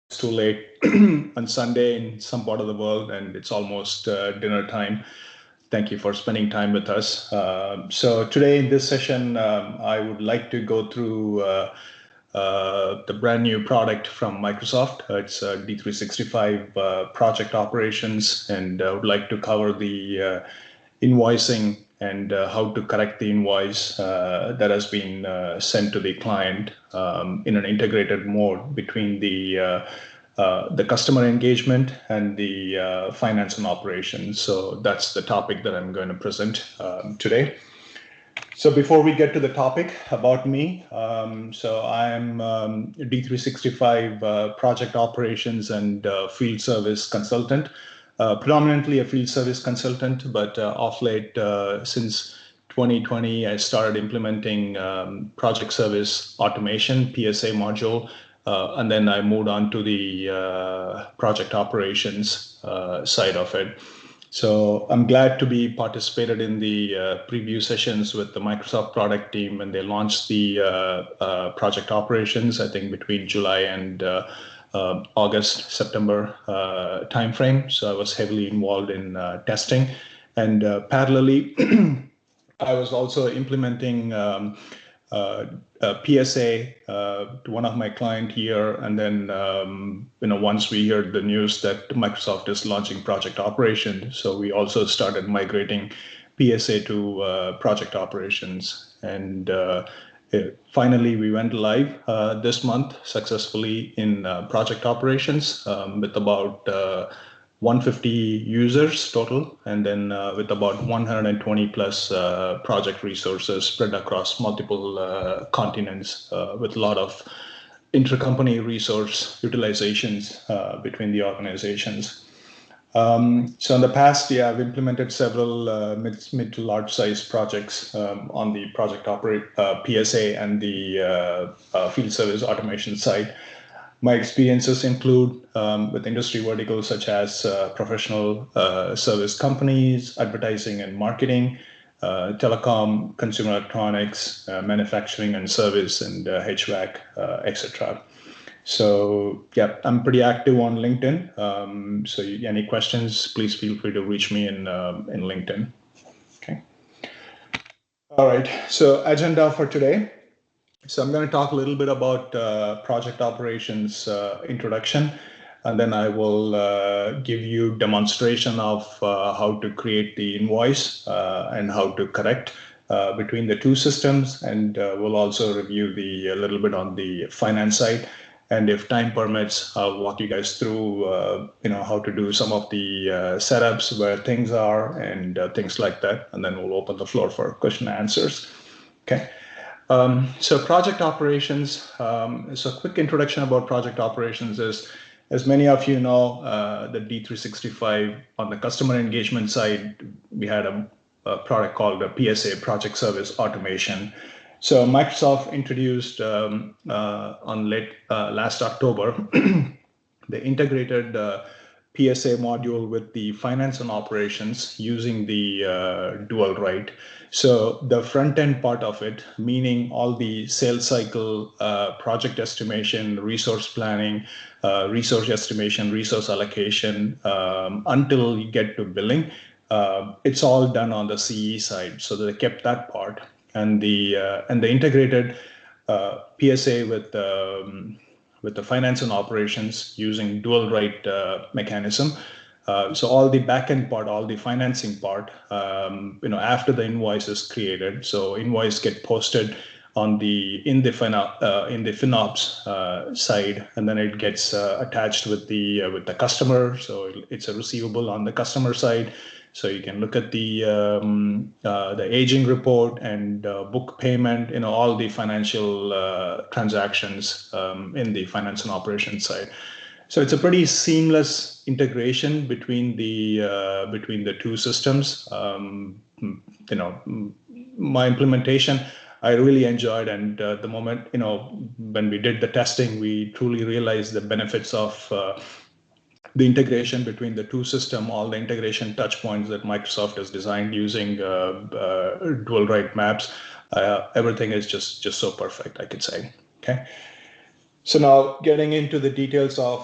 it's too late on Sunday in some part of the world, and it's almost dinner time. Thank you for spending time with us. So today in this session, I would like to go through the brand new product from Microsoft. It's D365 project operations, and I would like to cover the invoicing and how to correct the invoice that has been sent to the client in an integrated mode between the customer engagement and the finance and operations. So that's the topic that I'm going to present today. So before we get to the topic about me, so I am D365 project operations and field service consultant. Predominantly a field service consultant, but off late, since 2020, I started implementing project service automation, PSA module, and then I moved on to the project operations side of it. So I'm glad to be participated in the preview sessions with the Microsoft product team when they launched the project operations, I think between July and August, September timeframe. So I was heavily involved in testing, and parallelly, I was also implementing PSA to one of my client here, and then once we heard the news that Microsoft is launching project operations, so we also started migrating PSA to project operations, and finally we went live this month successfully in project operations with about 150 users total, and then with about 120 plus project resources spread across multiple continents with a lot of intercompany resource utilizations between the organizations. So in the past, yeah, I've implemented several mid to large size projects on the project PSA and the field service automation side. My experiences include with industry verticals such as professional service companies, advertising and marketing, telecom, consumer electronics, manufacturing and service, and HVAC, etc. So yeah, I'm pretty active on LinkedIn. So any questions, please feel free to reach me in LinkedIn. Okay. All right. So agenda for today. So I'm going to talk a little bit about project operations introduction, and then I will give you demonstration of how to create the invoice and how to correct between the two systems, and we'll also review a little bit on the finance side, and if time permits, I'll walk you guys through how to do some of the setups, where things are, and things like that, and then we'll open the floor for question and answers. Okay. So project operations, so a quick introduction about project operations is, as many of you know, the D365 on the customer engagement side, we had a product called a PSA, Project Service Automation. So Microsoft introduced on last October, the integrated PSA module with the finance and operations using the dual write. So the front end part of it, meaning all the sales cycle, project estimation, resource planning, resource estimation, resource allocation, until you get to billing, it's all done on the CE side. So they kept that part, and the integrated PSA with the finance and operations using dual write mechanism. So all the backend part, all the financing part, after the invoice is created, so invoice get posted on in the FinOps side, and then it gets attached with the customer. So it's a receivable on the customer side. So you can look at the aging report and book payment, all the financial transactions in the finance and operations side. So it's a pretty seamless integration between the two systems. My implementation, I really enjoyed, and the moment when we did the testing, we truly realized the benefits of the integration between the two systems, all the integration touch points that Microsoft has designed using dual write maps. Everything is just so perfect, I could say. Okay. So now getting into the details of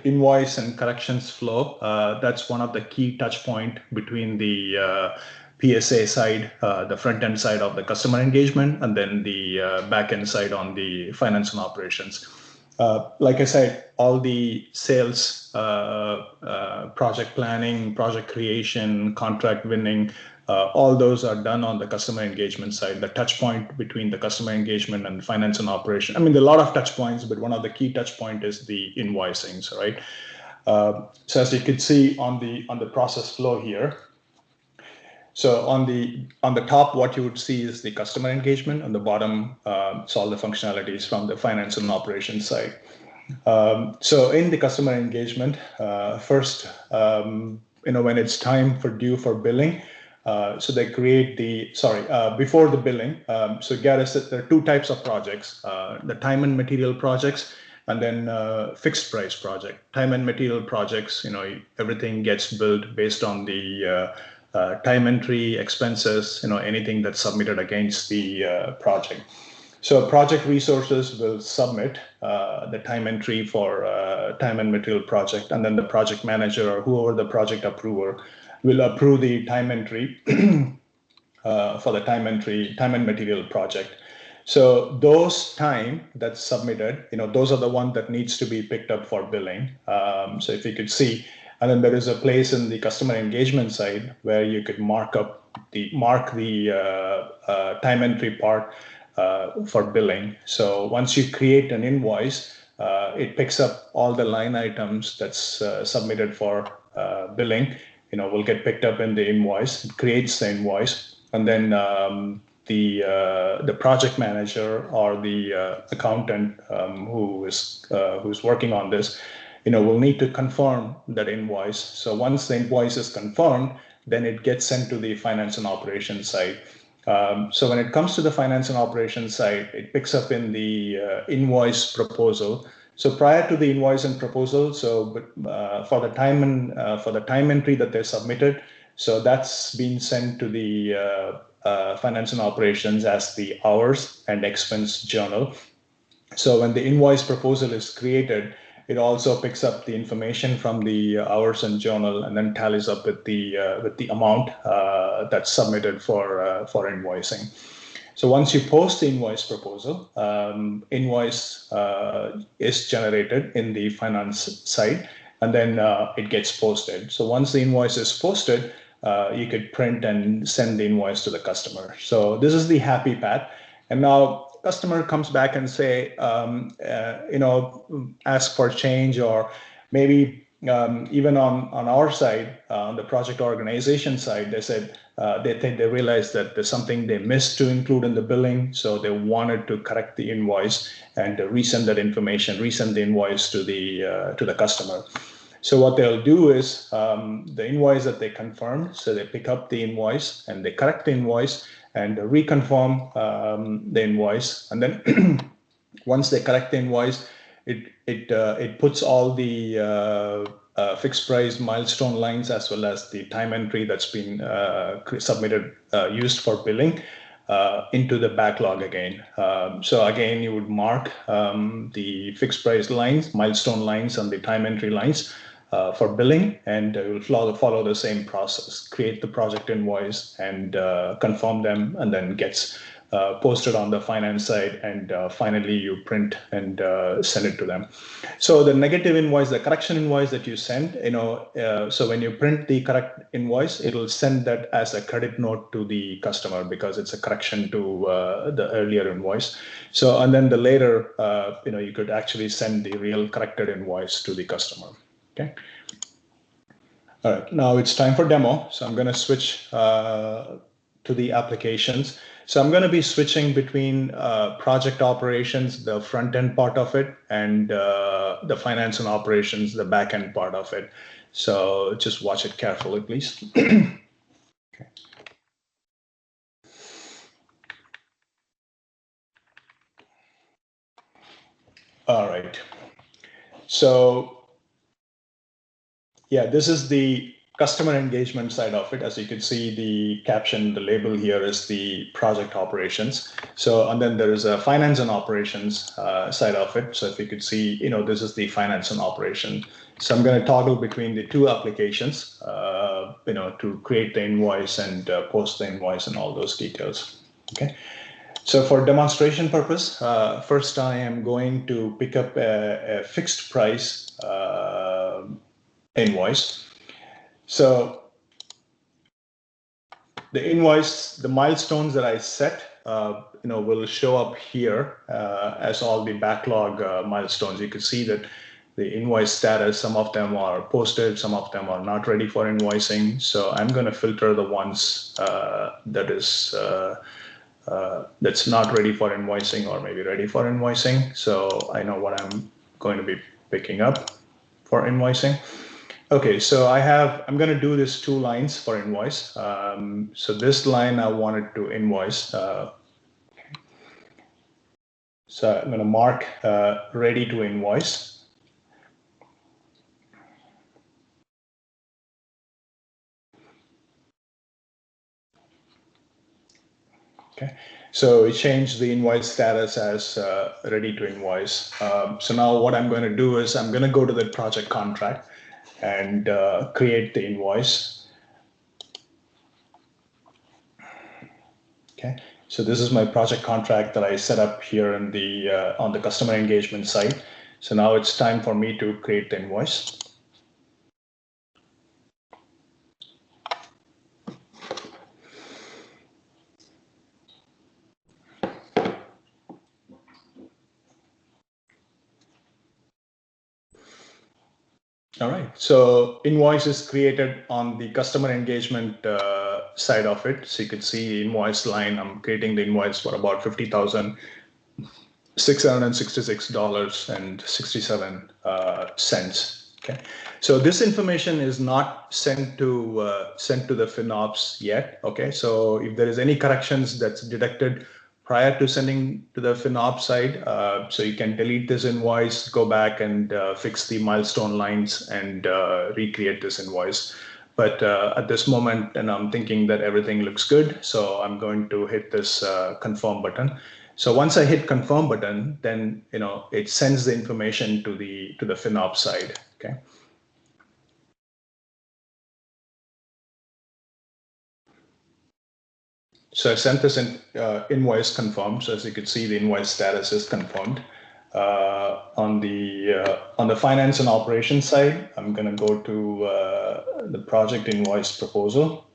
invoice and corrections flow, that's one of the key touch point between the PSA side, the front end side of the customer engagement, and then the back end side on the finance and operations. Like I said, all the sales, project planning, project creation, contract winning, all those are done on the customer engagement side, the touch point between the customer engagement and finance and operation. I mean, there are a lot of touch points, but one of the key touch point is the invoicing, right? So as you can see on the process flow here, so on the top, what you would see is the customer engagement. On the bottom, it's all the functionalities from the finance and operations side. So in the customer engagement, first, when it's time for due for billing, so they create before the billing. So Gareth said there are two types of projects, the time and material projects, and then fixed price project. Time and material projects, everything gets billed based on the time entry, expenses, anything that's submitted against the project. So project resources will submit the time entry for time and material project, and then the project manager or whoever the project approver will approve the time entry for the time and material project. So those time that's submitted, those are the one that needs to be picked up for billing. So if you could see, and then there is a place in the customer engagement side where you could mark the time entry part for billing. So once you create an invoice, it picks up all the line items that's submitted for billing. Will get picked up in the invoice. It creates the invoice, and then the project manager or the accountant who's working on this, will need to confirm that invoice. So once the invoice is confirmed, then it gets sent to the finance and operations side. So when it comes to the finance and operations side, it picks up in the invoice proposal. So prior to the invoice and proposal, for the time entry that they submitted, so that's been sent to the finance and operations as the hours and expense journal. So when the invoice proposal is created, it also picks up the information from the hours and journal and then tallies up with the amount that's submitted for invoicing. So once you post the invoice proposal, invoice is generated in the finance side, and then it gets posted. So once the invoice is posted, you could print and send the invoice to the customer. So this is the happy path. And now customer comes back and say, ask for change, or maybe even on our side, on the project organization side, they said they realized that there's something they missed to include in the billing, so they wanted to correct the invoice and resend that information, resend the invoice to the customer. So what they'll do is the invoice that they confirmed, so they pick up the invoice and they correct the invoice and reconfirm the invoice, and then once they correct the invoice, it puts all the fixed price milestone lines as well as the time entry that's been submitted used for billing into the backlog again. So again, you would mark the fixed price lines, milestone lines, and the time entry lines for billing, and it will follow the same process. Create the project invoice and confirm them, and then gets posted on the finance side, and finally you print and send it to them. So the negative invoice, the correction invoice that you send, so when you print the correct invoice, it will send that as a credit note to the customer because it's a correction to the earlier invoice. So, and then the later, you could actually send the real corrected invoice to the customer. Okay. All right, now it's time for demo. So I'm going to switch to the applications. So I'm going to be switching between project operations, the front end part of it, and the finance and operations, the back end part of it. So just watch it carefully, please. Okay. All right. So yeah, this is the customer engagement side of it. As you can see, the caption, the label here is the project operations. So, and then there is a finance and operations side of it. So if you could see, this is the finance and operation. So I'm going to toggle between the two applications, to create the invoice and post the invoice and all those details. Okay. So for demonstration purpose, first I am going to pick up a fixed price invoice. So the invoice, the milestones that I set, will show up here as all the backlog milestones. You can see that the invoice status, some of them are posted, some of them are not ready for invoicing. So I'm going to filter the ones that's not ready for invoicing or maybe ready for invoicing. So I know what I'm going to be picking up for invoicing. Okay, so I'm going to do this 2 lines for invoice. So this line I wanted to invoice. So I'm going to mark ready to invoice. Okay, so it changed the invoice status as ready to invoice. So now what I'm going to do is I'm going to go to the project contract and create the invoice. Okay, so this is my project contract that I set up here in the on the customer engagement site. So now it's time for me to create the invoice. All right, so invoice is created on the customer engagement side of it. So you can see the invoice line. I'm creating the invoice for about $50,666.67. Okay, so this information is not sent to the FinOps yet. Okay, so if there is any corrections that's detected prior to sending to the FinOps side, so you can delete this invoice, go back and fix the milestone lines and recreate this invoice. But at this moment, and I'm thinking that everything looks good, so I'm going to hit this confirm button. So once I hit confirm button, then it sends the information to the FinOps side. Okay. So I sent this invoice confirmed. So as you can see, the invoice status is confirmed. On the finance and operations side, I'm going to go to the project invoice proposal.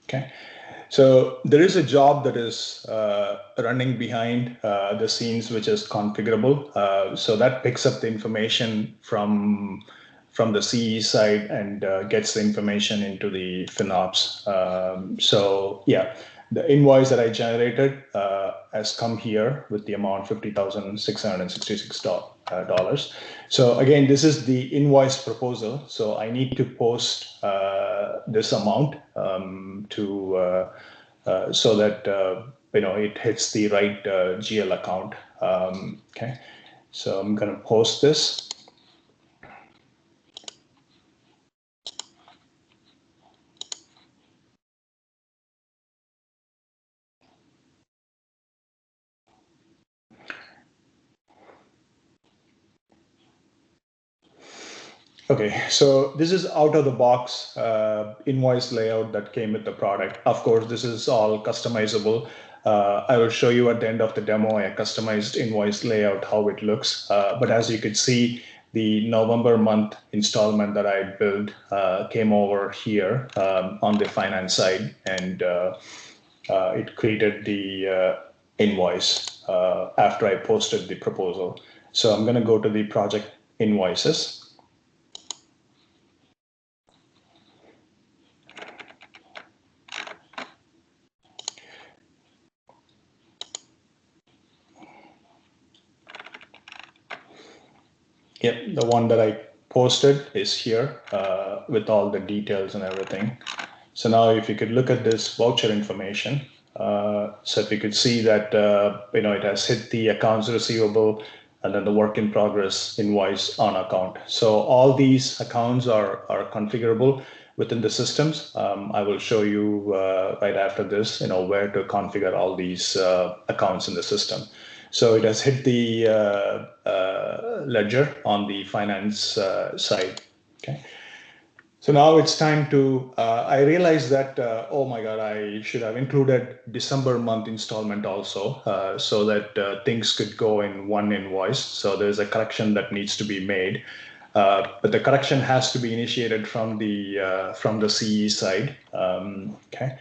Okay. So there is a job that is running behind the scenes, which is configurable. So that picks up the information from the CE side and gets the information into the FinOps. So yeah, the invoice that I generated has come here with the amount $50,666. So again, this is the invoice proposal. So I need to post this amount so that it hits the right GL account. Okay, so I'm going to post this. Okay, so this is out of the box invoice layout that came with the product. Of course, this is all customizable. I will show you at the end of the demo a customized invoice layout, how it looks. But as you could see, the November month installment that I built came over here on the finance side, and it created the invoice after I posted the proposal. So I'm going to go to the project invoices. Yep, the one that I posted is here with all the details and everything. So now if you could look at this voucher information, so if you could see that, it has hit the accounts receivable and then the work in progress invoice on account. So all these accounts are configurable within the systems. I will show you right after this, where to configure all these accounts in the system. So it has hit the ledger on the finance side. Okay. So now it's time to, I realized that, oh my God, I should have included December month installment also, so that things could go in one invoice. So there's a correction that needs to be made. But the correction has to be initiated from the CE side. Okay.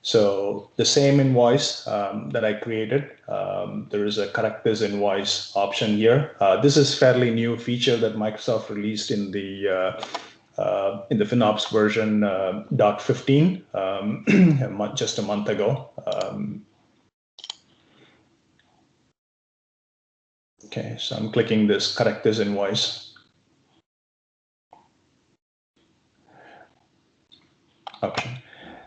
So the same invoice that I created, there is a correct this invoice option here. This is fairly new feature that Microsoft released in the FinOps version .15 just a month ago. Okay, so I'm clicking this correct this invoice option.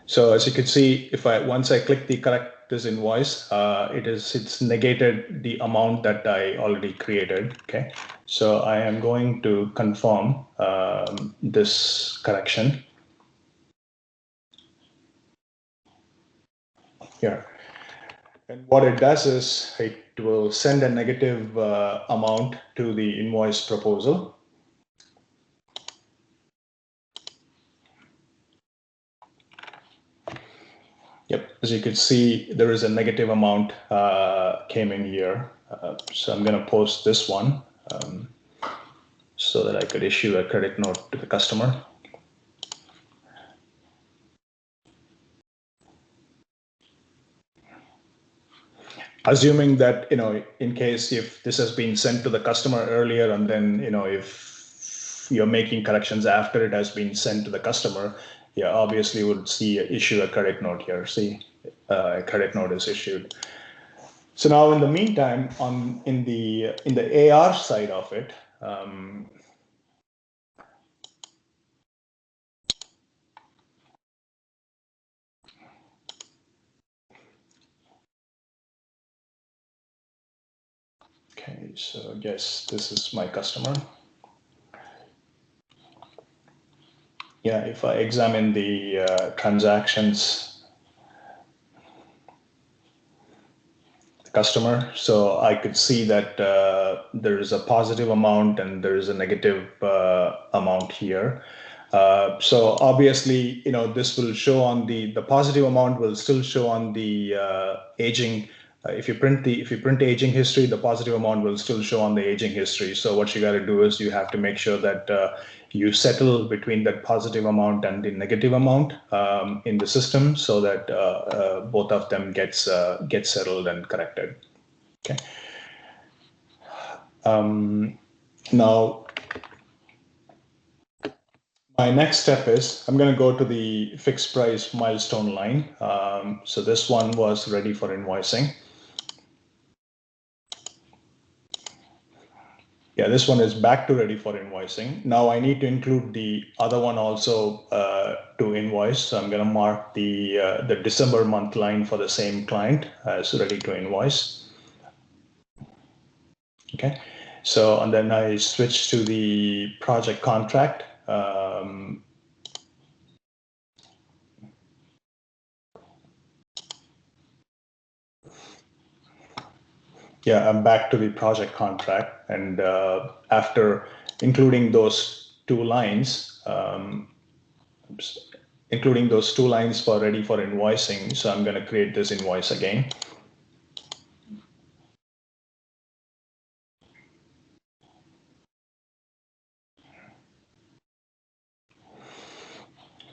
So as you can see, if once I click the correct this invoice, it's negated the amount that I already created. Okay, so I am going to confirm this correction here. And what it does is it will send a negative amount to the invoice proposal. Yep, as you can see, there is a negative amount came in here. So I'm going to post this one so that I could issue a credit note to the customer. Assuming that, in case if this has been sent to the customer earlier and then, if you're making corrections after it has been sent to the customer, yeah, obviously would see issue a credit note here. See, a credit note is issued. So now in the meantime, in the AR side of it, okay, so I guess this is my customer. Yeah, if I examine the transactions, the customer, so I could see that there is a positive amount and there is a negative amount here. So obviously, this will show on the positive amount will still show on the aging. If you print aging history, the positive amount will still show on the aging history. So what you got to do is you have to make sure that you settle between that positive amount and the negative amount in the system, so that both of them get settled and corrected. Okay. Now, my next step is I'm going to go to the fixed price milestone line. So this one was ready for invoicing. Yeah, this one is back to ready for invoicing. Now I need to include the other one also to invoice. So I'm going to mark the December month line for the same client as ready to invoice. Okay, so and then I switch to the project contract. Yeah, I'm back to the project contract, and after including those two lines, for ready for invoicing, so I'm going to create this invoice again.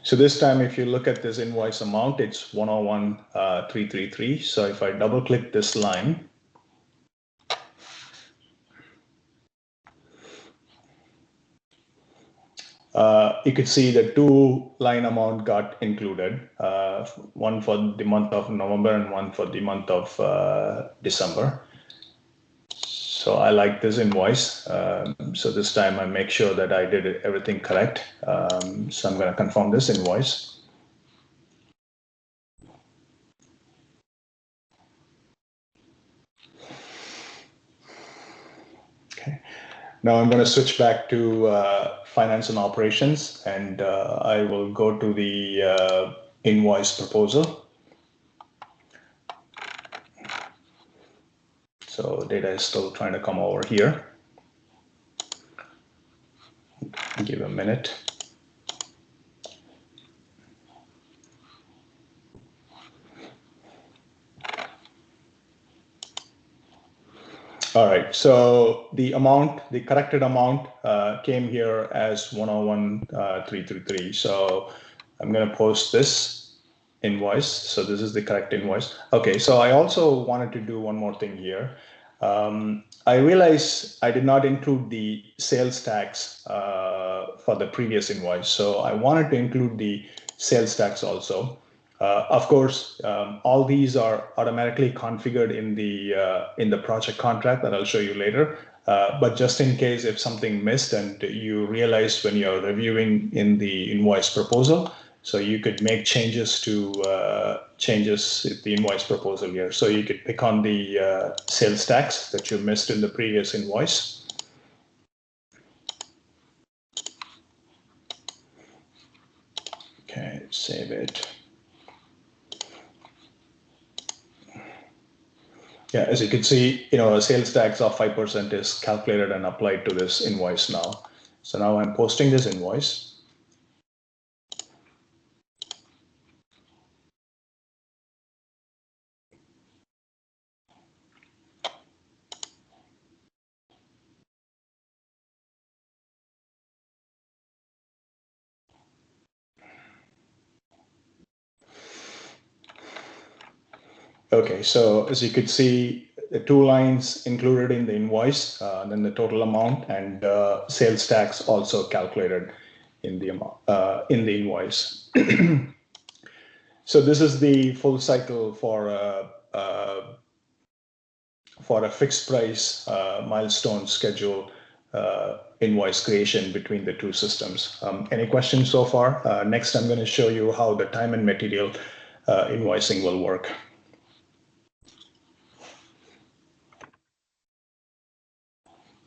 So this time, if you look at this invoice amount, it's 101,333. So if I double click this line, you could see the two line amount got included, one for the month of November and one for the month of December. So I like this invoice. So this time I make sure that I did everything correct. So I'm going to confirm this invoice. Okay. Now I'm going to switch back to finance and operations, and I will go to the invoice proposal. So data is still trying to come over here. Give a minute. All right, so the amount, the corrected amount came here as 101,333. So I'm going to post this invoice. So this is the correct invoice. Okay, so I also wanted to do one more thing here. I realized I did not include the sales tax for the previous invoice. So I wanted to include the sales tax also. Of course, all these are automatically configured in the project contract that I'll show you later. But just in case if something missed and you realize when you're reviewing in the invoice proposal, so you could make changes to the invoice proposal here. So you could pick on the sales tax that you missed in the previous invoice. Okay, save it. Yeah, as you can see, a sales tax of 5% is calculated and applied to this invoice now. So now I'm posting this invoice. Okay, so as you could see, the two lines included in the invoice, then the total amount, and sales tax also calculated in the amount in the invoice. So this is the full cycle for a fixed price milestone schedule invoice creation between the two systems. Any questions so far? Next, I'm going to show you how the time and material invoicing will work.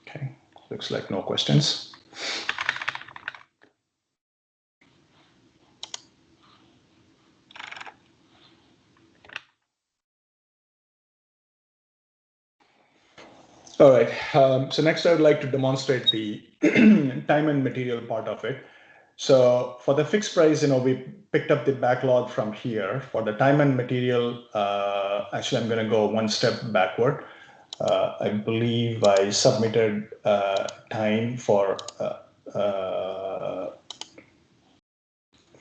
Okay, looks like no questions. All right, so next I would like to demonstrate the time and material part of it. So for the fixed price, we picked up the backlog from here. For the time and material, actually I'm going to go one step backward. I believe I submitted time for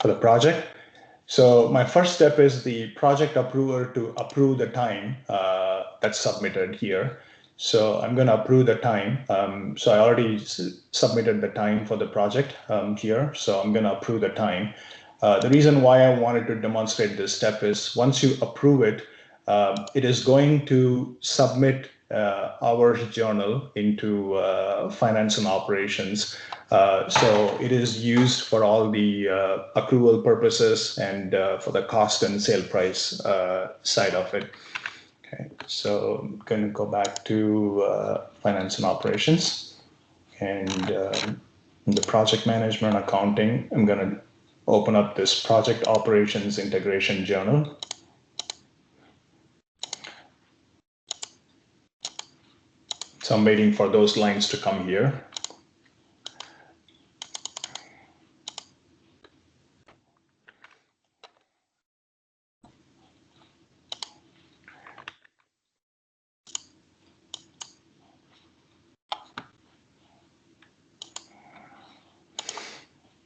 the project. So my first step is the project approver to approve the time that's submitted here. So I'm going to approve the time. So I already submitted the time for the project here. So I'm going to approve the time. The reason why I wanted to demonstrate this step is once you approve it, it is going to submit hours journal into finance and operations. So it is used for all the accrual purposes and for the cost and sale price side of it. Okay, so I'm going to go back to finance and operations, and in the project management accounting, I'm going to open up this project operations integration journal. So I'm waiting for those lines to come here.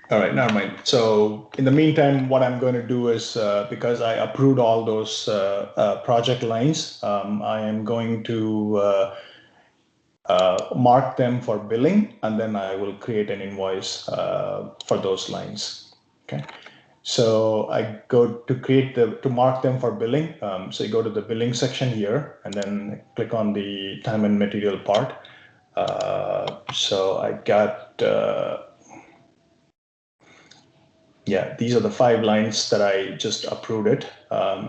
All right, never mind. So in the meantime, what I'm going to do is, because I approved all those project lines, I am going to mark them for billing, and then I will create an invoice for those lines. Okay. So I go to mark them for billing. So you go to the billing section here, and then click on the time and material part. So I got, yeah, these are the 5 lines that I just approved it.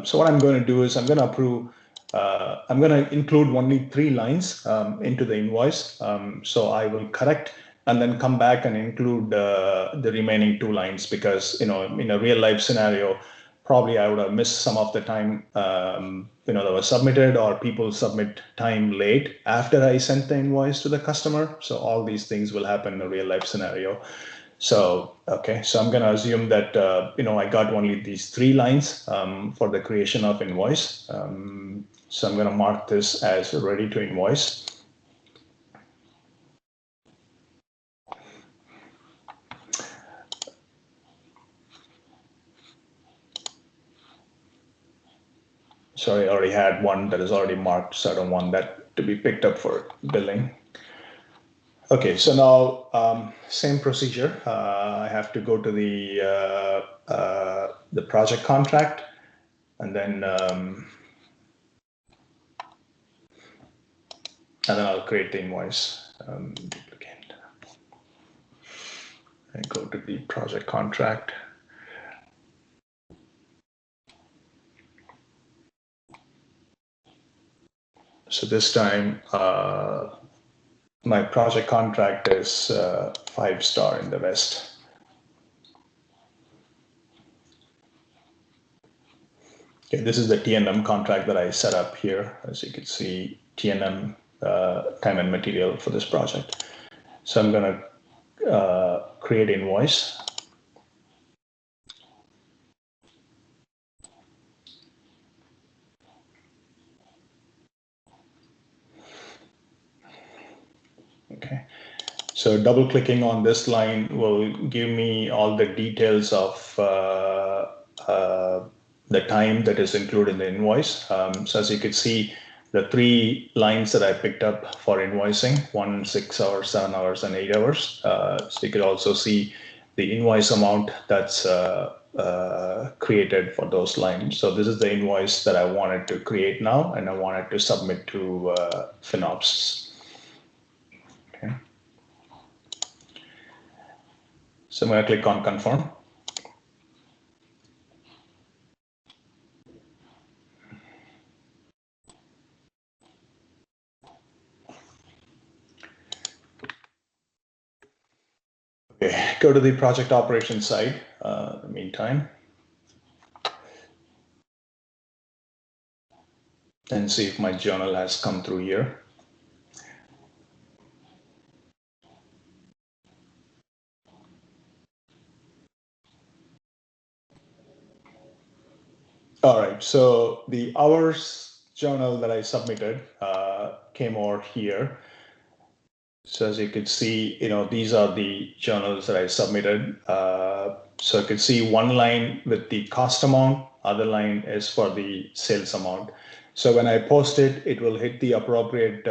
So what I'm going to do is I'm going to approve, I'm going to include only 3 lines into the invoice. So I will correct and then come back and include the remaining 2 lines because, in a real life scenario, probably I would have missed some of the time, that was submitted, or people submit time late after I sent the invoice to the customer. So all these things will happen in a real life scenario. So, okay, so I'm going to assume that, I got only these 3 lines for the creation of invoice. So I'm going to mark this as ready to invoice. Sorry, I already had one that is already marked, so I don't want that to be picked up for billing. Okay, so now same procedure. I have to go to the project contract, and then I'll create the invoice. Duplicate. And go to the project contract. So this time, my project contract is 5-star in the West. Okay, this is the T&M contract that I set up here. As you can see, T&M time and material for this project. So I'm going to create invoice. Okay. So double clicking on this line will give me all the details of the time that is included in the invoice. So as you can see, the 3 lines that I picked up for invoicing, 1, 6 hours, 7 hours, and 8 hours. So you could also see the invoice amount that's created for those lines. So this is the invoice that I wanted to create now, and I wanted to submit to FinOps. Okay. So I'm going to click on confirm. Okay, go to the project operations side in the meantime, and see if my journal has come through here. All right, so the hours journal that I submitted came over here. So as you can see, these are the journals that I submitted. So you can see one line with the cost amount, other line is for the sales amount. So when I post it, it will hit the appropriate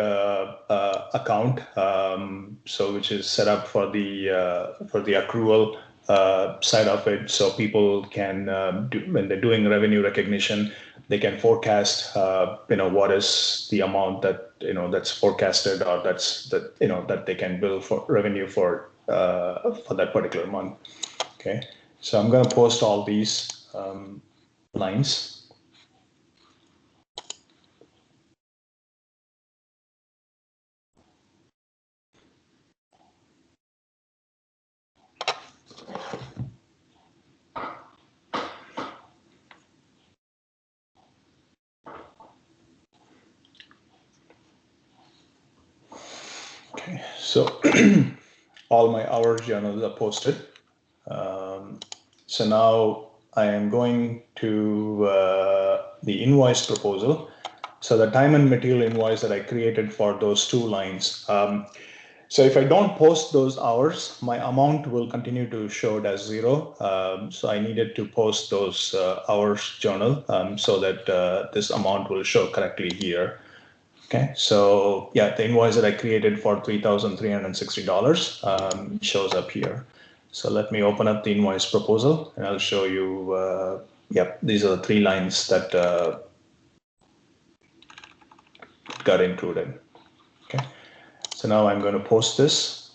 account, so which is set up for the accrual side of it. So people can, when they're doing revenue recognition, they can forecast, what is the amount that that's forecasted, or that they can bill for revenue for that particular month. Okay, so I'm going to post all these lines. Okay, so all my hours journals are posted. So now I am going to the invoice proposal. So the time and material invoice that I created for those 2 lines. So if I don't post those hours, my amount will continue to show it as 0. So I needed to post those hours journal so that this amount will show correctly here. Okay, so yeah, the invoice that I created for $3,360 shows up here. So let me open up the invoice proposal, and I'll show you, yep, these are the 3 lines that got included. Okay, So now I'm going to post this.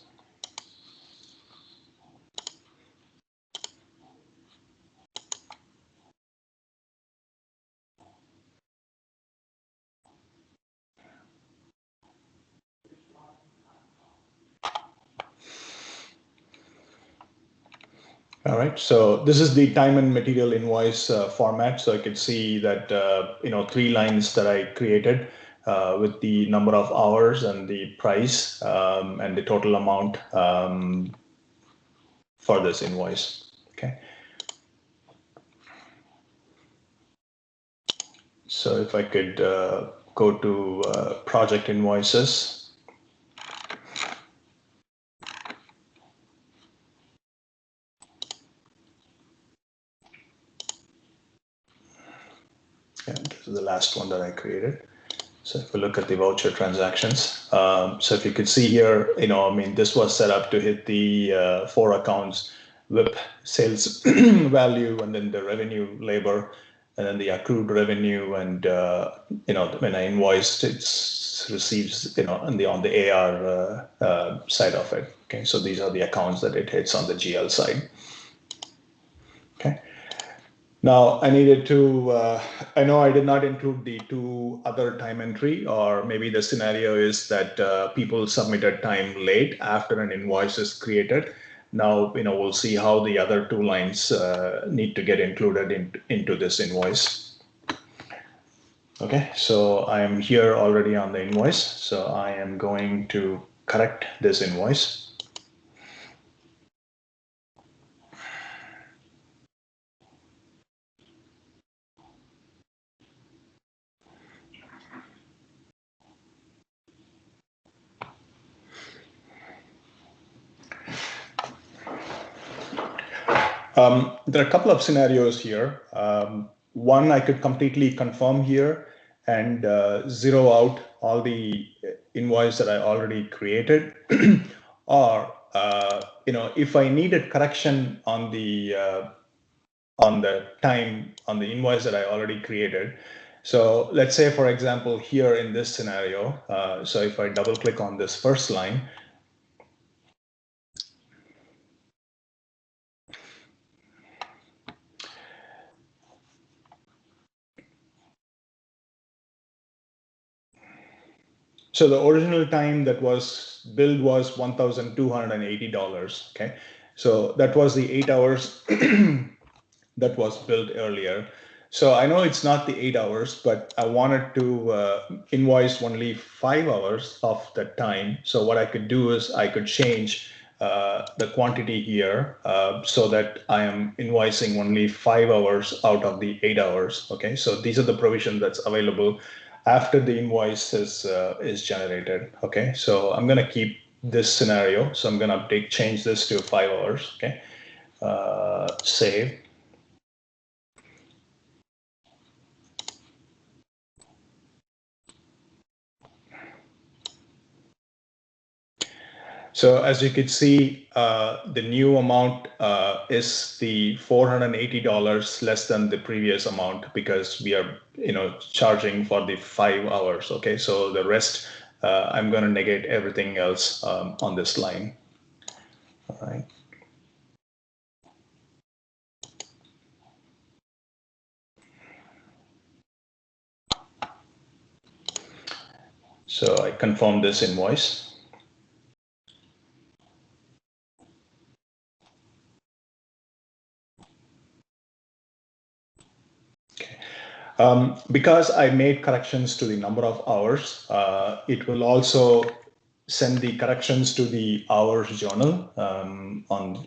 All right, so this is the time and material invoice format. So I could see that, 3 lines that I created with the number of hours and the price and the total amount for this invoice. Okay. So if I could go to project invoices. Yeah, this is the last one that I created. So if we look at the voucher transactions, so if you could see here, this was set up to hit the 4 accounts, WIP, sales value, and then the revenue, labor, and then the accrued revenue, and when I invoiced, it receives on the AR side of it. Okay, so these are the accounts that it hits on the GL side. Okay. Now I needed to, I know I did not include the 2 other time entry, or maybe the scenario is that people submitted time late after an invoice is created. Now, we'll see how the other 2 lines need to get included into this invoice. Okay, so I am here already on the invoice. So I am going to correct this invoice. There are a couple of scenarios here. One, I could completely confirm here and zero out all the invoice that I already created. Or, if I needed correction on the time on the invoice that I already created. So let's say, for example, here in this scenario, so if I double click on this first line, so the original time that was billed was $1,280. Okay, so that was the 8 hours that was billed earlier. So I know it's not the 8 hours, but I wanted to invoice only 5 hours of that time. So what I could do is I could change the quantity here so that I am invoicing only 5 hours out of the 8 hours. Okay, so these are the provisions that's available after the invoice is generated. Okay, so I'm gonna keep this scenario. So I'm gonna change this to 5 hours. Okay, save. So as you can see, the new amount is the $480 less than the previous amount because we are, charging for the 5 hours. Okay, so the rest, I'm going to negate everything else on this line. All right. So I confirm this invoice. Because I made corrections to the number of hours, it will also send the corrections to the hours journal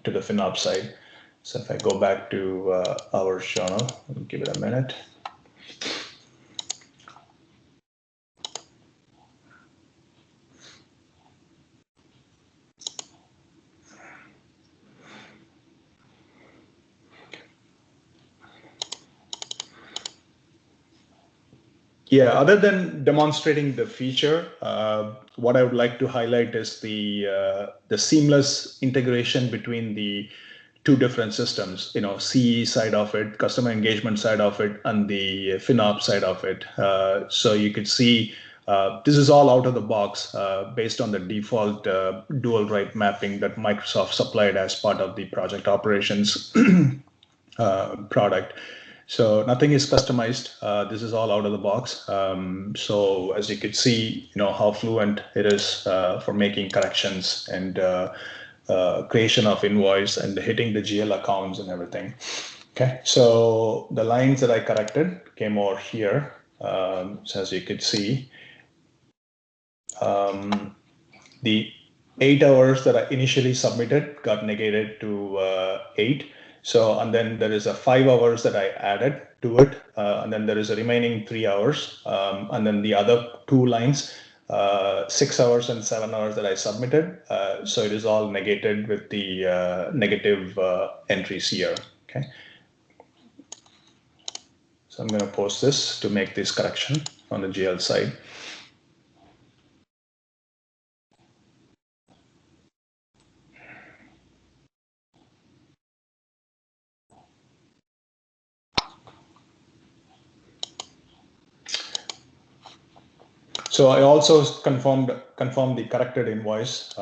to the FinOps side. So if I go back to hours journal, give it a minute. Yeah, other than demonstrating the feature, what I would like to highlight is the seamless integration between the 2 different systems, CE side of it, customer engagement side of it, and the FinOps side of it. So you could see This is all out of the box based on the default dual write mapping that Microsoft supplied as part of the project operations product. So nothing is customized. This is all out of the box. So as you could see, how fluent it is for making corrections and creation of invoice and hitting the GL accounts and everything. Okay, so the lines that I corrected came over here. So as you could see, the 8 hours that I initially submitted got negated to 8. So, and then there is a 5 hours that I added to it. And then there is a remaining 3 hours. And then the other 2 lines, 6 hours and 7 hours that I submitted. So it is all negated with the negative entries here. Okay. So I'm going to post this to make this correction on the GL side. So I also confirmed the corrected invoice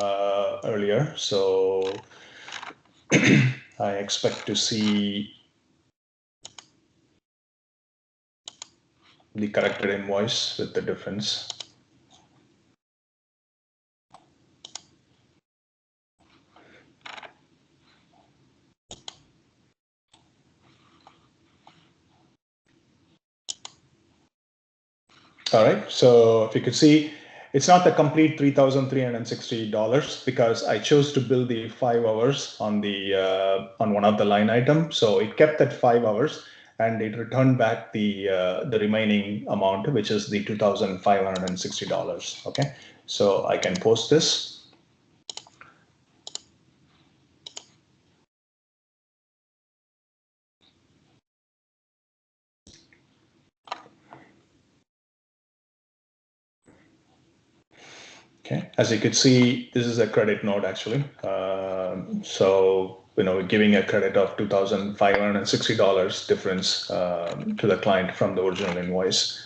earlier. So I expect to see the corrected invoice with the difference. All right, so if you could see, it's not the complete $3,360 because I chose to bill the 5 hours on the on one of the line items. So it kept that 5 hours and it returned back the remaining amount, which is the $2,560. Okay, so I can post this. Okay, as you could see, this is a credit note actually. So giving a credit of $2,560 difference to the client from the original invoice.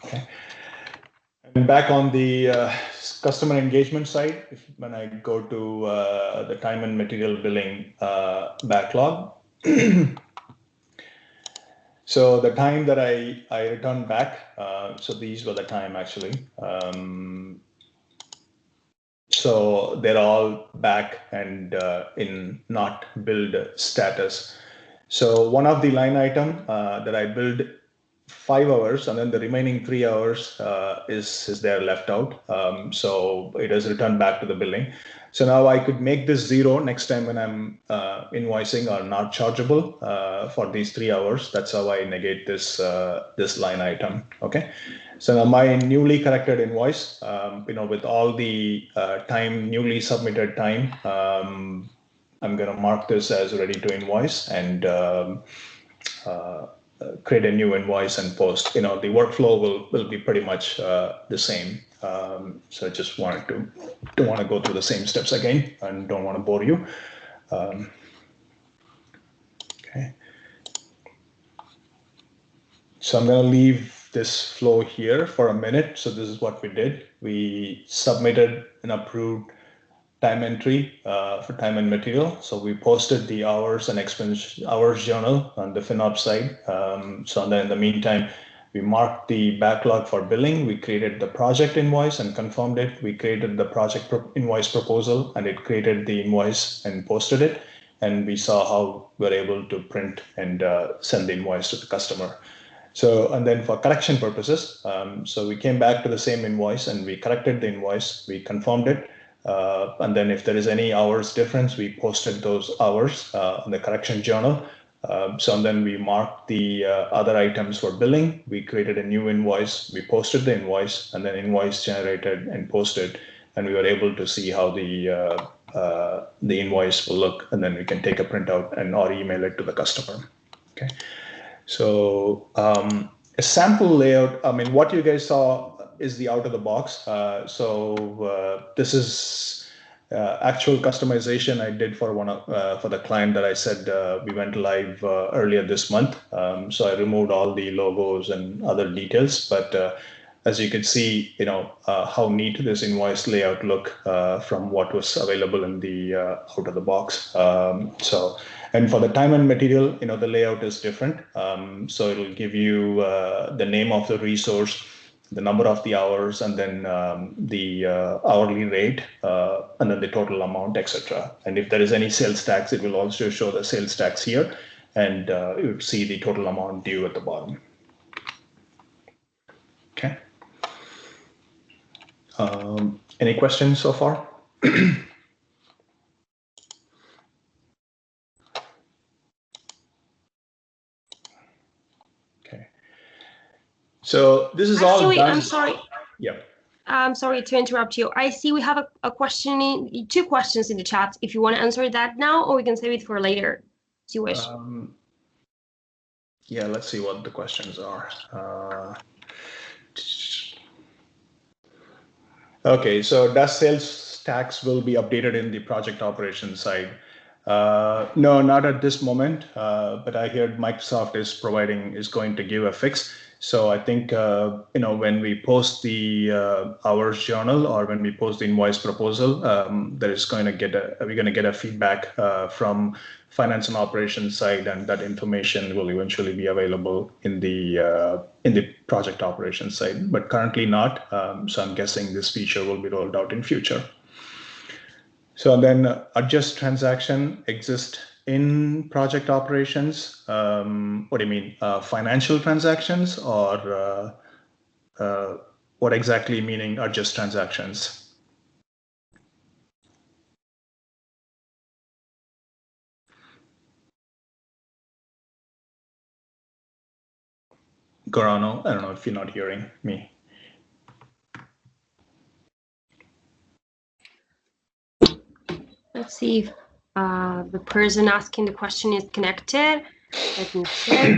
Okay, and back on the customer engagement side, when I go to the time and material billing backlog. So the time that I returned back, so these were the time actually. So they're all back and in not billed status. So one of the line item that I billed 5 hours and then the remaining 3 hours is there left out. So it is returned back to the billing. So now I could make this 0 next time when I'm invoicing or not chargeable for these 3 hours. That's how I negate this this line item. Okay. So now my newly corrected invoice, with all the time newly submitted time, I'm going to mark this as ready to invoice and create a new invoice and post. The workflow will be pretty much the same. So I just don't want to go through the same steps again and don't want to bore you. Okay. So I'm going to leave this flow here for a minute. So this is what we did. We submitted an approved time entry for time and material. So we posted the hours and expense hours journal on the FinOps side. So then in the meantime, we marked the backlog for billing. We created the project invoice and confirmed it. We created the project invoice proposal and it created the invoice and posted it. And we saw how we're able to print and send the invoice to the customer. So, and then for correction purposes, so we came back to the same invoice and we corrected the invoice, we confirmed it. And then if there is any hours difference, we posted those hours in the correction journal. So and then we marked the other items for billing. We created a new invoice. We posted the invoice and then invoice generated and posted. And we were able to see how the invoice will look. And then we can take a printout and or email it to the customer. Okay. So a sample layout, I mean, what you guys saw is the out of the box. So this is Actual customization I did for for the client that I said we went live earlier this month. So I removed all the logos and other details, but as you can see, how neat this invoice layout look from what was available in the out of the box. And for the time and material, the layout is different. So it'll give you the name of the resource, the number of the hours, and then the hourly rate, and then the total amount, etc. And if there is any sales tax, it will also show the sales tax here, and you would see the total amount due at the bottom. Okay. Any questions so far? Okay. So this is all done. I'm sorry. Yeah. I'm sorry to interrupt you. I see we have a question, two questions in the chat. If you want to answer that now, or we can save it for later, as you wish. Yeah, let's see what the questions are. Okay, so does sales tax will be updated in the project operations side? No, not at this moment, but I heard Microsoft is going to give a fix. So I think, when we post the hours journal or when we post the invoice proposal, we're going to get a feedback from finance and operations side, and that information will eventually be available in the project operations side, but currently not. So I'm guessing this feature will be rolled out in future. So then adjust transaction exist in project operations. What do you mean? Financial transactions, or what exactly meaning adjust transactions? Gorano, I don't know if you're not hearing me. Let's see if the person asking the question is connected. Let me check.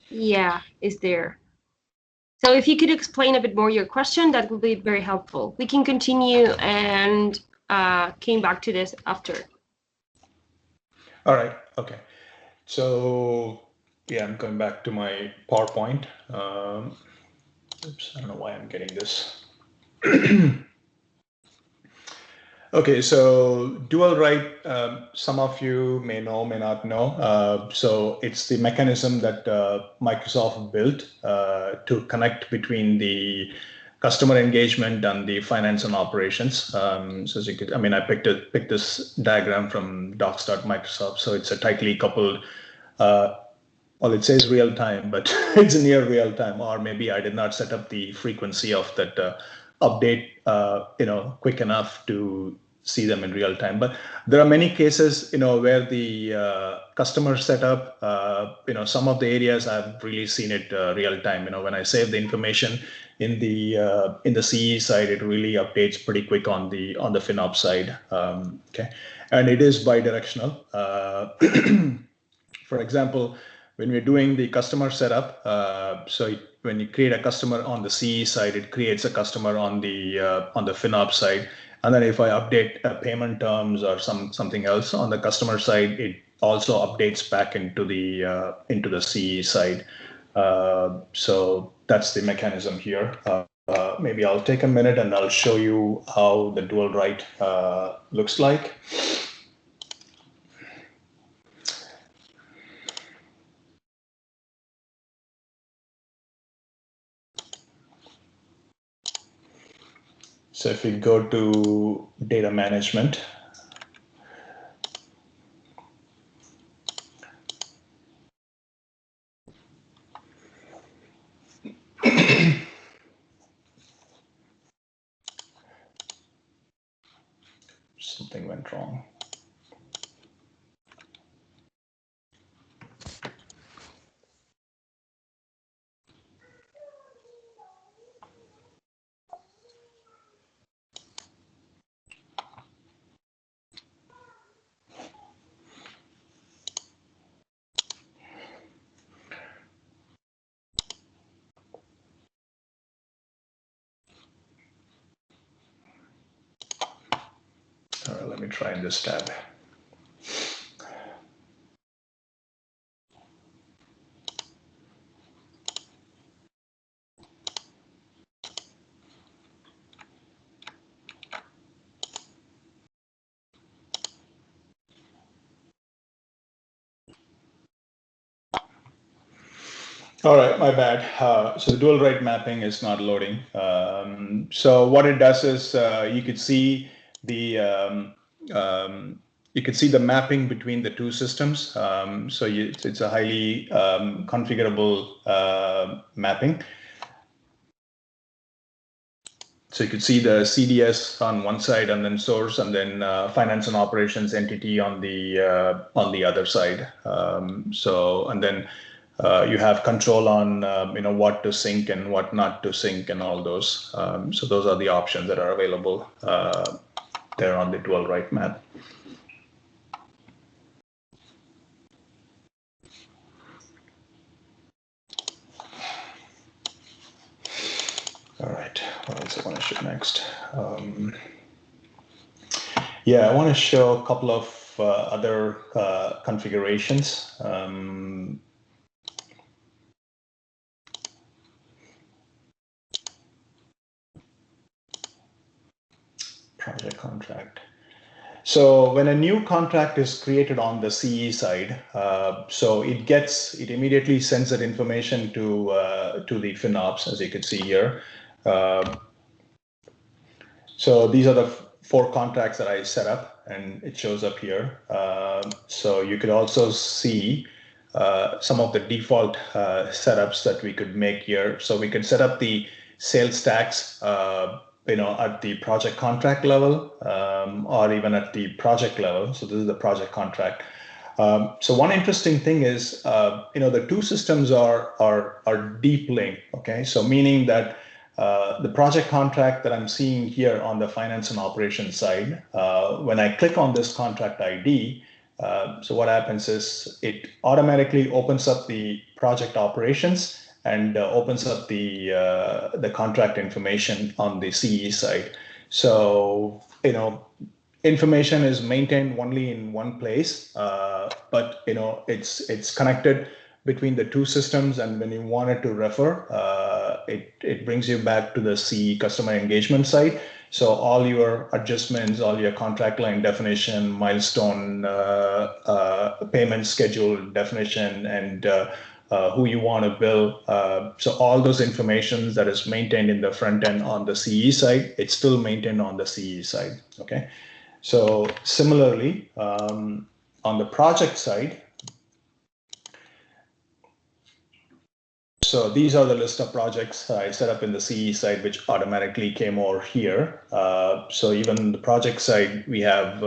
Yeah, is there. So if you could explain a bit more your question, that would be very helpful. We can continue and came back to this after. All right. Okay. So yeah, I'm going back to my PowerPoint. Oops, I don't know why I'm getting this. Okay, so dual write, some of you may know, may not know. So it's the mechanism that Microsoft built to connect between the customer engagement and the finance and operations. So as you could, I picked this diagram from docs.microsoft. So it's a tightly coupled, well, it says real time, but it's near real time, or maybe I did not set up the frequency of that update, quick enough to see them in real time. But there are many cases, where the customer setup, some of the areas I've really seen it real time. When I save the information in the CE side, it really updates pretty quick on the FinOps side. Okay, and it is bi-directional. For example, when we're doing the customer setup, when you create a customer on the CE side, it creates a customer on the FinOps side. And then if I update payment terms or something else on the customer side, it also updates back into the CE side. So that's the mechanism here. Maybe I'll take a minute and I'll show you how the dual write looks like. So if we go to data management, something went wrong. let me try in this tab. All right, my bad. So the dual right mapping is not loading. So what it does is you could see the mapping between the two systems. So it's a highly configurable mapping. So you could see the CDS on one side, and then source, and then finance and operations entity on the other side. And then you have control on what to sync and what not to sync and all those. So those are the options that are available there on the dual right map. All right, what else I want to show next? Yeah, I want to show a couple of other configurations. Project contract. So when a new contract is created on the CE side, so it immediately sends that information to the FinOps, as you can see here. So these are the 4 contracts that I set up, and it shows up here. So you could also see some of the default setups that we could make here. So we could set up the sales tax at the project contract level, or even at the project level. So this is the project contract. So one interesting thing is, the two systems are deep linked. Okay, so meaning that the project contract that I'm seeing here on the finance and operations side, when I click on this contract ID, so what happens is it automatically opens up the project operations and opens up the contract information on the CE side. So, information is maintained only in one place, but it's connected between the two systems, and when you want it to refer, it brings you back to the CE customer engagement side. So all your adjustments, all your contract line definition, milestone, payment schedule definition, and who you want to bill. So all those information that is maintained in the front end on the CE side, it's still maintained on the CE side. Okay. So similarly, on the project side, so these are the list of projects I set up in the CE side, which automatically came over here. So even the project side, we have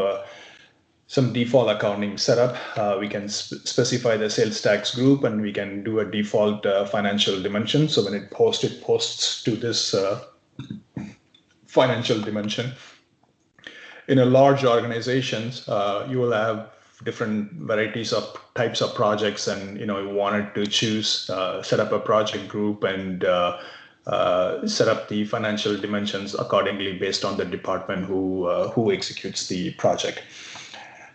some default accounting setup. We can specify the sales tax group, and we can do a default financial dimension. So when it posts to this financial dimension. In a large organizations, you will have different varieties of types of projects, and you wanted to choose set up a project group and set up the financial dimensions accordingly based on the department who executes the project.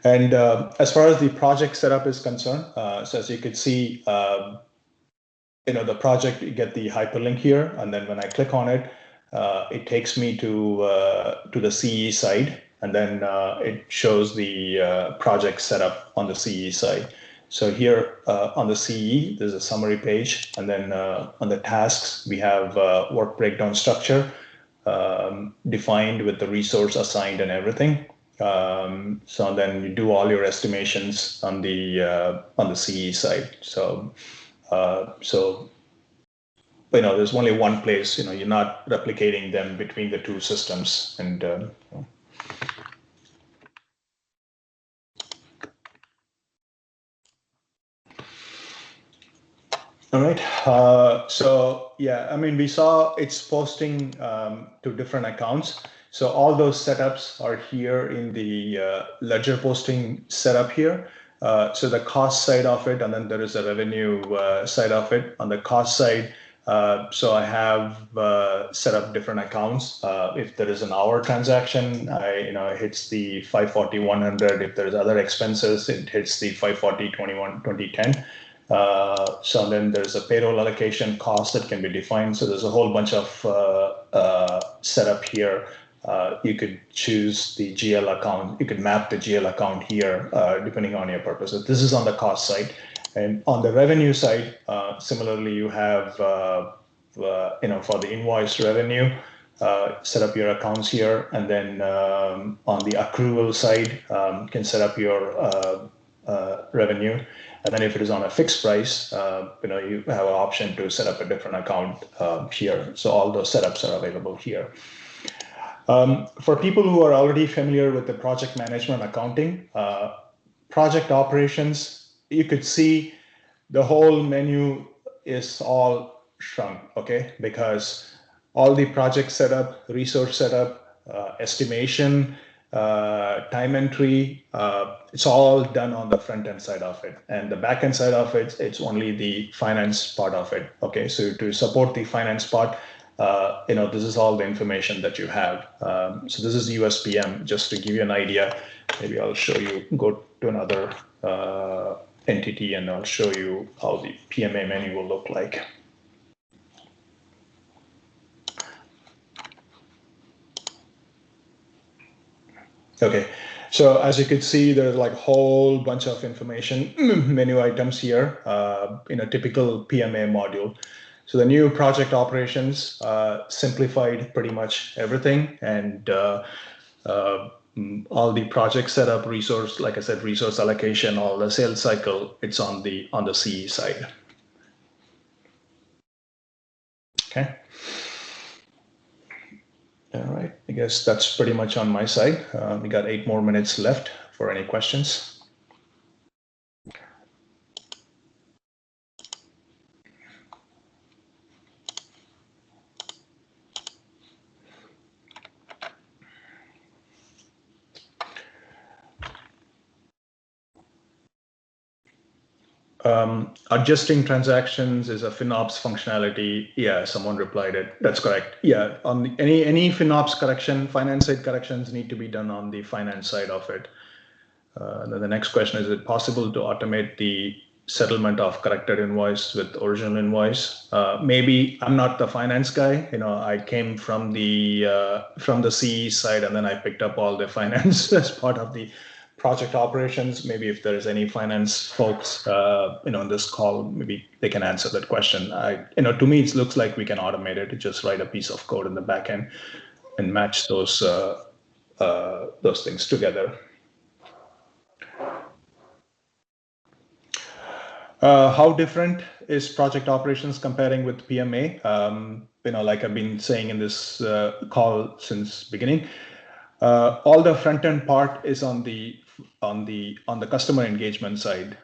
And as far as the project setup is concerned, so as you could see, the project, you get the hyperlink here, and then when I click on it, it takes me to the CE side, and then it shows the project setup on the CE side. So here on the CE, there's a summary page, and then on the tasks, we have work breakdown structure defined with the resource assigned and everything. So then you do all your estimations on the CE side. So there's only one place. You're not replicating them between the two systems, and all right. So yeah, we saw it's posting to different accounts. So all those setups are here in the ledger posting setup here. So the cost side of it, and then there is a revenue side of it. On the cost side, So I have set up different accounts. If there is an hour transaction, it hits the 540, 100. If there's other expenses, it hits the 540, 21, 2010. So then there's a payroll allocation cost that can be defined. So there's a whole bunch of setup here. You could choose the GL account. You could map the GL account here, depending on your purposes. This is on the cost side. And on the revenue side, similarly, you have, for the invoice revenue, set up your accounts here. And then on the accrual side, you can set up your revenue. And then if it is on a fixed price, you have an option to set up a different account here. So all those setups are available here. For people who are already familiar with the project management accounting, project operations, you could see the whole menu is all shrunk, okay? Because all the project setup, resource setup, estimation, time entry, it's all done on the front end side of it. And the back end side of it, it's only the finance part of it, okay? So to support the finance part, this is all the information that you have. So this is USPM, just to give you an idea. Maybe I'll show you, go to another entity and I'll show you how the PMA menu will look like. Okay, so as you can see, there's like a whole bunch of information, menu items here in a typical PMA module. So the new project operations simplified pretty much everything, and all the project setup, resource, like I said, resource allocation, all the sales cycle, it's on the CE side. Okay. All right, I guess that's pretty much on my side. We got 8 more minutes left for any questions. Adjusting transactions is a FinOps functionality. Yeah, someone replied it. That's correct. Yeah, on any FinOps correction, finance side corrections need to be done on the finance side of it. Then the next question is it possible to automate the settlement of corrected invoice with original invoice? Maybe I'm not the finance guy. I came from the CE side, and then I picked up all the finance as part of the project operations. Maybe if there is any finance folks, on this call, maybe they can answer that question. To me, it looks like we can automate it. Just write a piece of code in the back end and match those things together. How different is project operations comparing with PMA? Like I've been saying in this call since beginning, all the front end part is on the customer engagement side,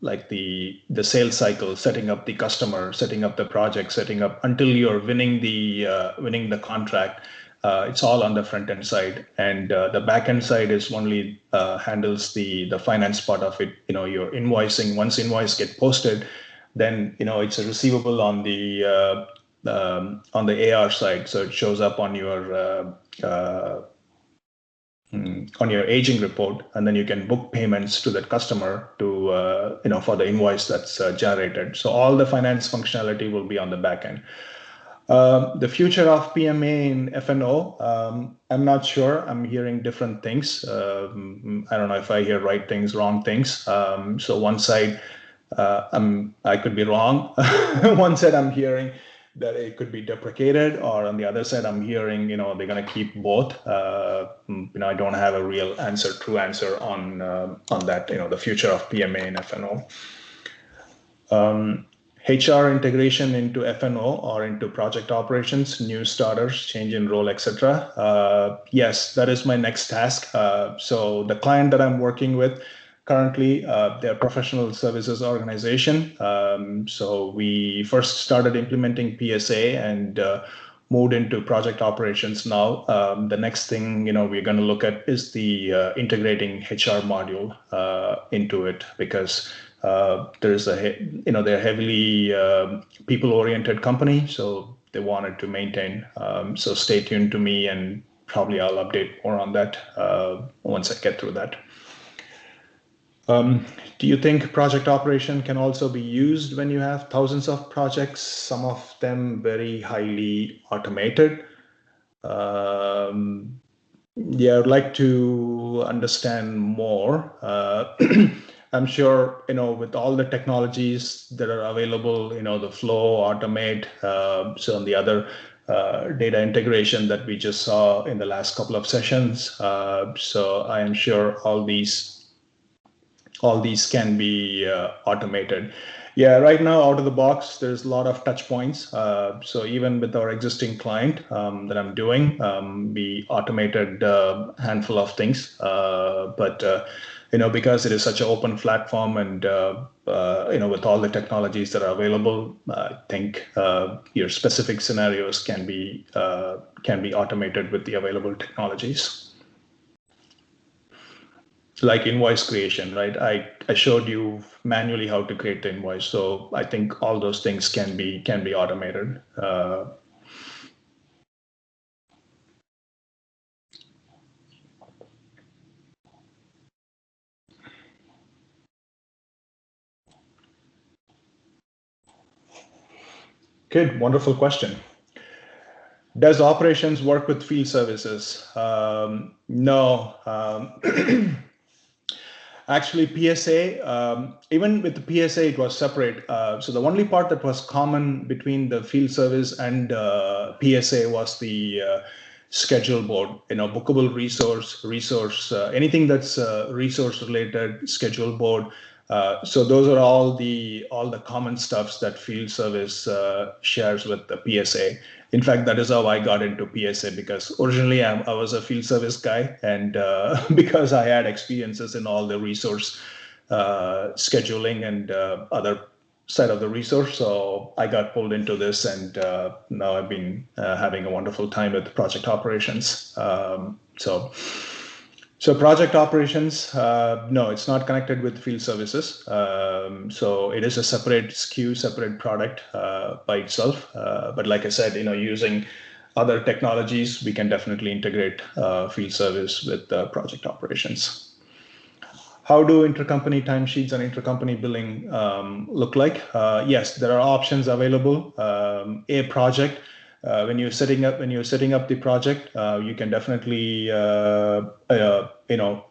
like the sales cycle, setting up the customer, setting up the project, setting up until you're winning the contract. It's all on the front end side, and the back end side is only handles the finance part of it. Your invoicing. Once invoice get posted, then it's a receivable on the AR side, so it shows up on your aging report, and then you can book payments to that customer to for the invoice that's generated. So all the finance functionality will be on the back end. The future of PMA in F&O, I'm not sure. I'm hearing different things. I don't know if I hear right things, wrong things. So one side, I could be wrong. One side I'm hearing that it could be deprecated, or on the other side, I'm hearing, they're going to keep both. I don't have a real true answer on that, the future of PMA in F&O. HR integration into F&O or into project operations, new starters, change in role, etc. Yes, that is my next task. So the client that I'm working with currently, they're a professional services organization. So we first started implementing PSA and moved into project operations now. The next thing we're going to look at is the integrating HR module into it, because There's they're heavily people-oriented company, so they wanted to maintain. So stay tuned to me, and probably I'll update more on that once I get through that. Do you think project operation can also be used when you have thousands of projects, some of them very highly automated? Yeah, I'd like to understand more. I'm sure, with all the technologies that are available, the Flow, Automate, so on the other data integration that we just saw in the last couple of sessions. So I am sure all these can be automated. Yeah, right now out of the box, there's a lot of touch points. So even with our existing client that I'm doing, we automated a handful of things. But because it is such an open platform, and with all the technologies that are available, I think your specific scenarios can be automated with the available technologies. Like invoice creation, right? I showed you manually how to create the invoice, so I think all those things can be automated. Good, wonderful question. Does operations work with field services? No. Actually, PSA, even with the PSA, it was separate. So the only part that was common between the field service and PSA was the schedule board, bookable resource, anything that's resource related, schedule board. So those are all the common stuffs that field service shares with the PSA. In fact, that is how I got into PSA, because originally I was a field service guy, and because I had experiences in all the resource scheduling and other side of the resource, so I got pulled into this, and now I've been having a wonderful time with project operations. So project operations, no, it's not connected with field services. So it is a separate SKU, separate product by itself. But like I said, using other technologies, we can definitely integrate field service with project operations. How do intercompany timesheets and intercompany billing look like? Yes, there are options available. A project, when you're setting up the project, you can definitely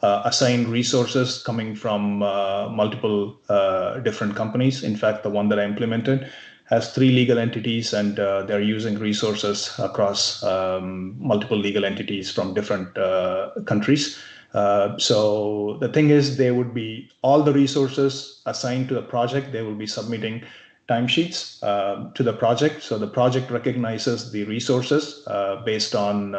assign resources coming from multiple different companies. In fact, the one that I implemented has 3 legal entities, and they're using resources across multiple legal entities from different countries. So the thing is, they would be all the resources assigned to the project. They will be submitting timesheets to the project. So the project recognizes the resources based on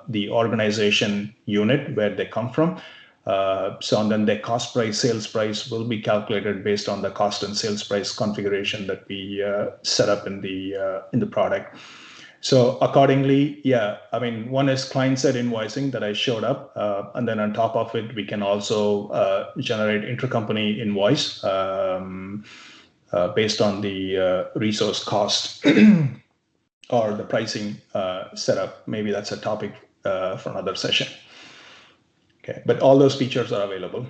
the organization unit where they come from. So and then their cost price, sales price will be calculated based on the cost and sales price configuration that we set up in the product. So accordingly, yeah, I mean, one is client-side invoicing that I showed up, and then on top of it, we can also generate intercompany invoice based on the resource cost or the pricing setup. Maybe that's a topic for another session. Okay, but all those features are available.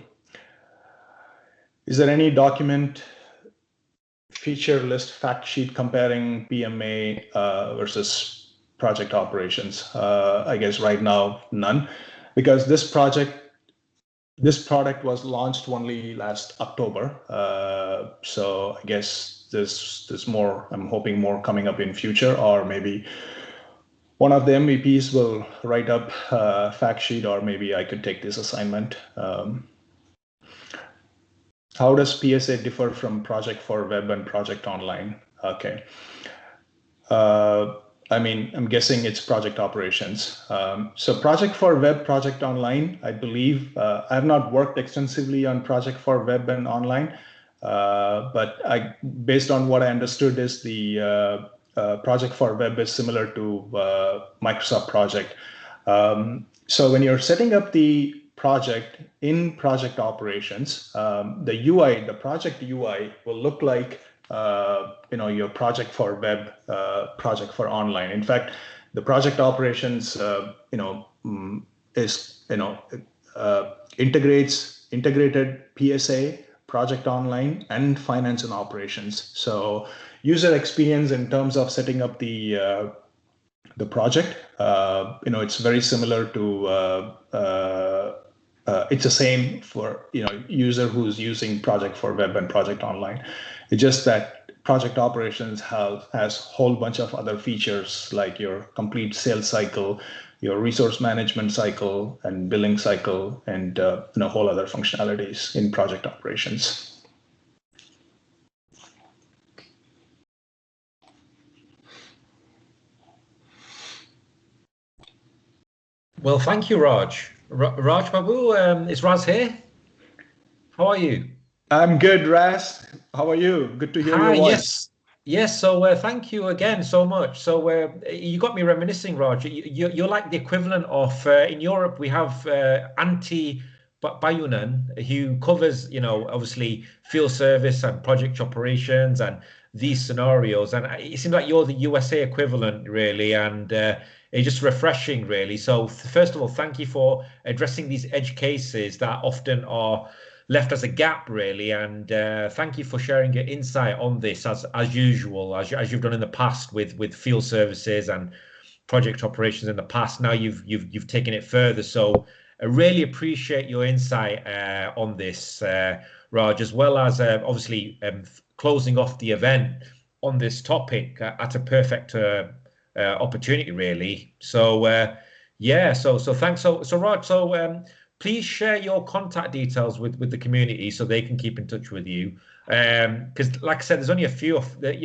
Is there any document feature list fact sheet comparing PMA versus project operations? I guess right now, none, because this product was launched only last October. So I guess there's more, I'm hoping more coming up in future, or maybe one of the MVPs will write up a fact sheet, or maybe I could take this assignment. How does PSA differ from Project for Web and Project Online? Okay. I mean, I'm guessing it's project operations. So Project for Web, Project Online, I believe, I have not worked extensively on Project for Web and Online, but based on what I understood is the Project for Web is similar to Microsoft Project. So when you're setting up the project in project operations. The UI, the project UI will look like your project for web, project for online. In fact, the project operations is integrated PSA, project online, and finance and operations. So user experience in terms of setting up the project, it's very similar to it's the same for user who's using project for web and project online. It's just that project operations has a whole bunch of other features like your complete sales cycle, your resource management cycle, and billing cycle, and whole other functionalities in project operations. Well, thank you, Raj. Raj Babu, is Raz here? How are you? I'm good, Raz. How are you? Good to hear your voice. Yes. So thank you again so much. So you got me reminiscing, Raj. You're like the equivalent of in Europe we have Antti Bajunen, who covers obviously field service and project operations and these scenarios, and it seems like you're the USA equivalent, really, and it's just refreshing, really. So first of all, thank you for addressing these edge cases that often are left as a gap, really, and thank you for sharing your insight on this as usual, as you've done in the past with field services and project operations in the past. Now you've taken it further, so I really appreciate your insight on this, Raj, as well as obviously closing off the event on this topic at a perfect opportunity, really. So so thanks. So Raj, please share your contact details with the community so they can keep in touch with you. Because like I said, there's only a few of the,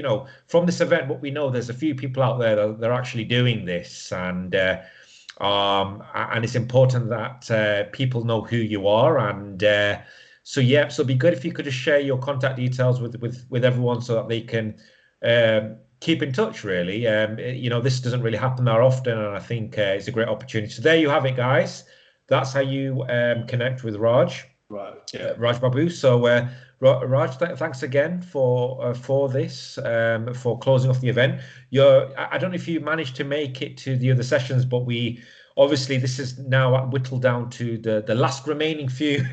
from this event, what we know, there's a few people out there that are actually doing this, and it's important that people know who you are. And so it'd be good if you could just share your contact details with everyone so that they can keep in touch, really. This doesn't really happen that often, and I think it's a great opportunity. So there you have it, guys. That's how you connect with Raj. Right. Yeah. Raj Babu. So Raj, thanks again for this, for closing off the event. I don't know if you managed to make it to the other sessions, but obviously this is now whittled down to the last remaining few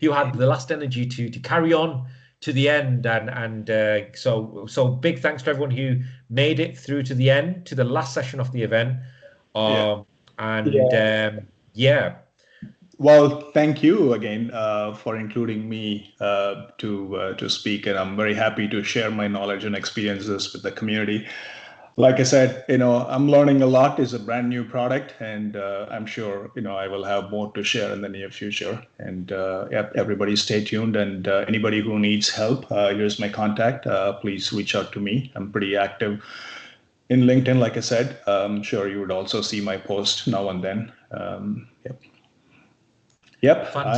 who had the last energy to carry on to the end, and so big thanks to everyone who made it through to the end, to the last session of the event. Well, thank you again for including me to speak, and I'm very happy to share my knowledge and experiences with the community. Like I said, I'm learning a lot. It's a brand new product, and I'm sure I will have more to share in the near future. And everybody stay tuned. And anybody who needs help, here's my contact. Please reach out to me. I'm pretty active in LinkedIn, like I said. I'm sure you would also see my post now and then. Yep. Fantastic.